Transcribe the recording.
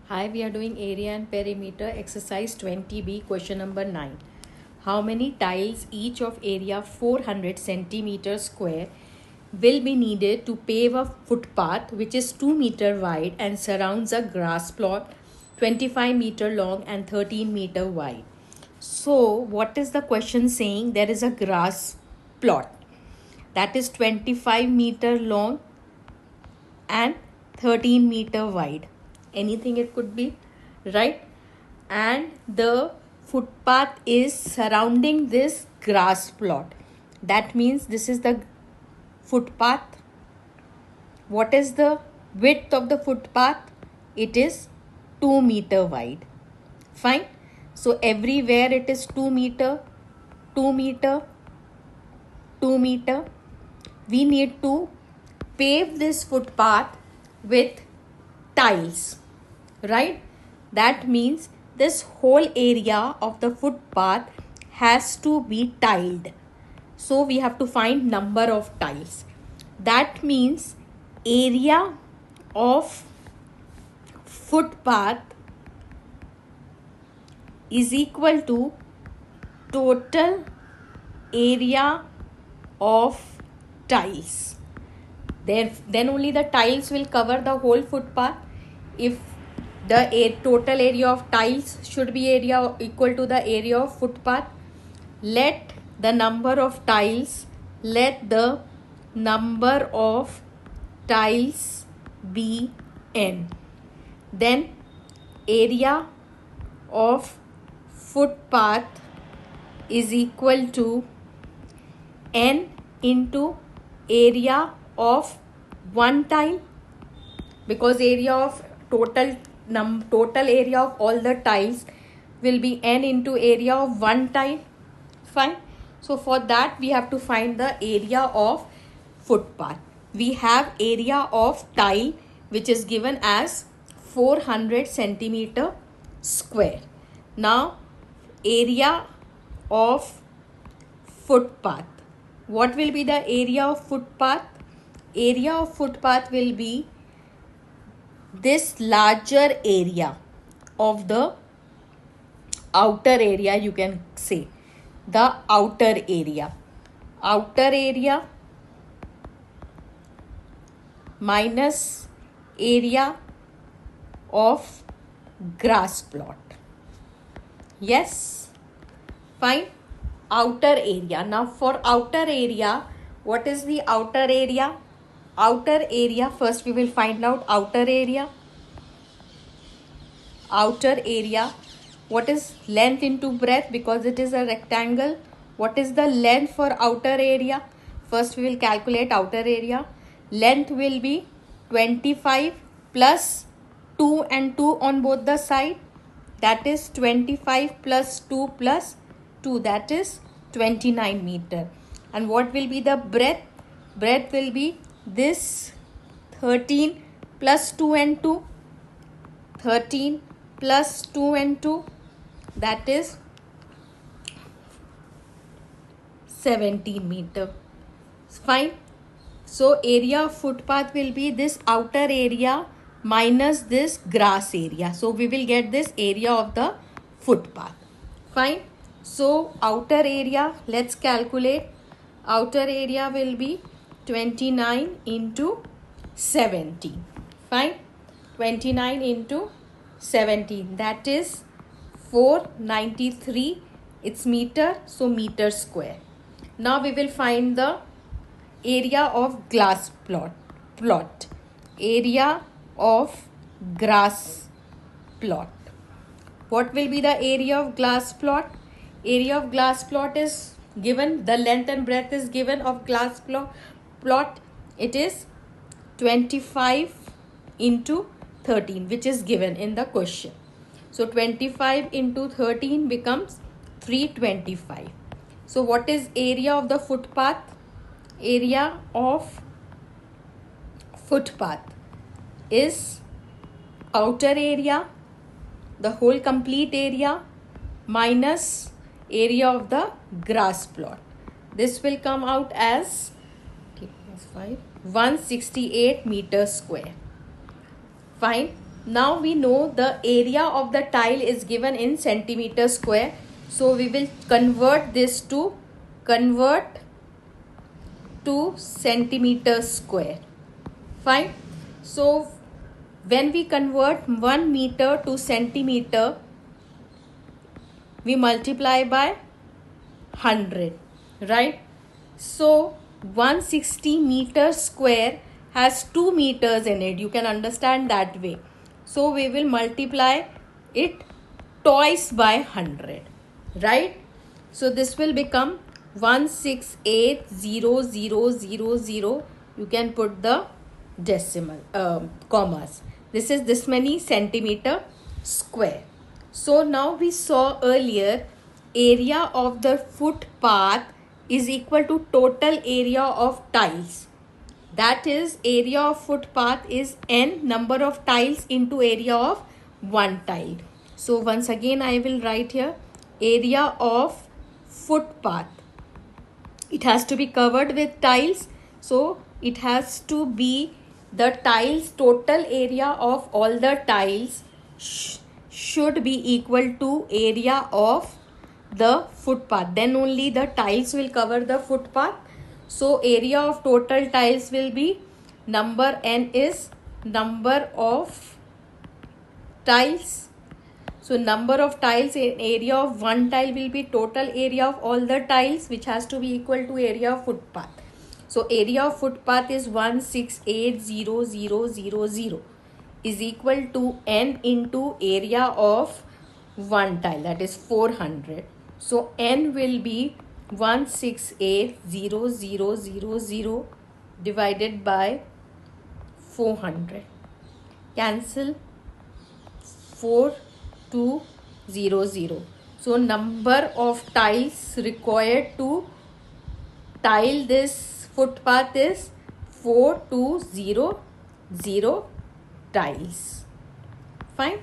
Hi, we are doing area and perimeter exercise 20B question number 9. How many tiles each of area 400 centimeter square will be needed to pave a footpath which is 2 meter wide and surrounds a grass plot 25 meter long and 13 meter wide? So, what is the question saying? There is a grass plot that is 25-meter long and 13-meter wide. Anything it could be, right? And the footpath is surrounding this grass plot. That means this is the footpath. What is the width of the footpath? It is 2 meter wide. Fine. So everywhere it is 2 meter, 2 meter, 2 meter. We need to pave this footpath with tiles, right? That means this whole area of the footpath has to be tiled. So we have to find number of tiles. That means area of footpath is equal to total area of tiles. Then only the tiles will cover the whole footpath. If the total area of tiles should be area equal to the area of footpath, let the number of tiles be n. Then area of footpath is equal to n into area of one tile, because area of total area of all the tiles will be n into area of one tile. Fine. So for that we have to find the area of footpath. We have area of tile which is given as 400 centimeter square. Now area of footpath. What will be the area of footpath? Area of footpath will be this larger area of the outer area, you can say. The outer area minus area of grass plot. Yes, fine. Outer area. Now for outer area, what is the outer area? Outer area, first we will find out outer area. Outer area, what is length into breadth? Because it is a rectangle. What is the length for outer area? First we will calculate outer area. Length will be 25 plus 2 and 2 on both the side. That is 25 plus 2 plus 2, that is 29 meter. And what will be the breadth? Breadth will be this 13 plus 2 and 2. 13 plus 2 and 2, that is 17 meter. Fine. So area of footpath will be this outer area minus this grass area. So we will get this area of the footpath. Fine. So outer area, let's calculate. Outer area will be 29 into 17. Fine. 29 into 17, that is 493. It's meter, so meter square. Now we will find the area of grass plot. Area of grass plot. What will be the area of grass plot? Area of grass plot is given, the length and breadth is given of grass plot. It is 25 into 13, which is given in the question. So 25 into 13 becomes 325. So what is area of the footpath? Area of footpath is outer area, the whole complete area, minus area of the grass plot. This will come out as 168 meters square. Fine. Now we know the area of the tile is given in centimeter square. So we will convert to centimeter square. Fine. So when we convert 1 meter to centimeter, we multiply by 100, right? So 160 meters square has 2 meters in it. You can understand that way. So we will multiply it twice by 100, right? So this will become 1680000. You can put the decimal commas. This is this many centimeter square. So now we saw earlier area of the footpath is equal to total area of tiles. That is, area of footpath is n number of tiles into area of one tile. So once again I will write here area of footpath. It has to be covered with tiles. So it has to be the tiles, total area of all the tiles should be equal to area of the footpath. Then only the tiles will cover the footpath. So area of total tiles will be number n is number of tiles. So number of tiles in area of one tile will be total area of all the tiles, which has to be equal to area of footpath. So area of footpath is 1680000 is equal to n into area of one tile, that is 400. So n will be 1680000 divided by 400. Cancel 4200. So number of tiles required to tile this footpath is 4200 tiles. Fine.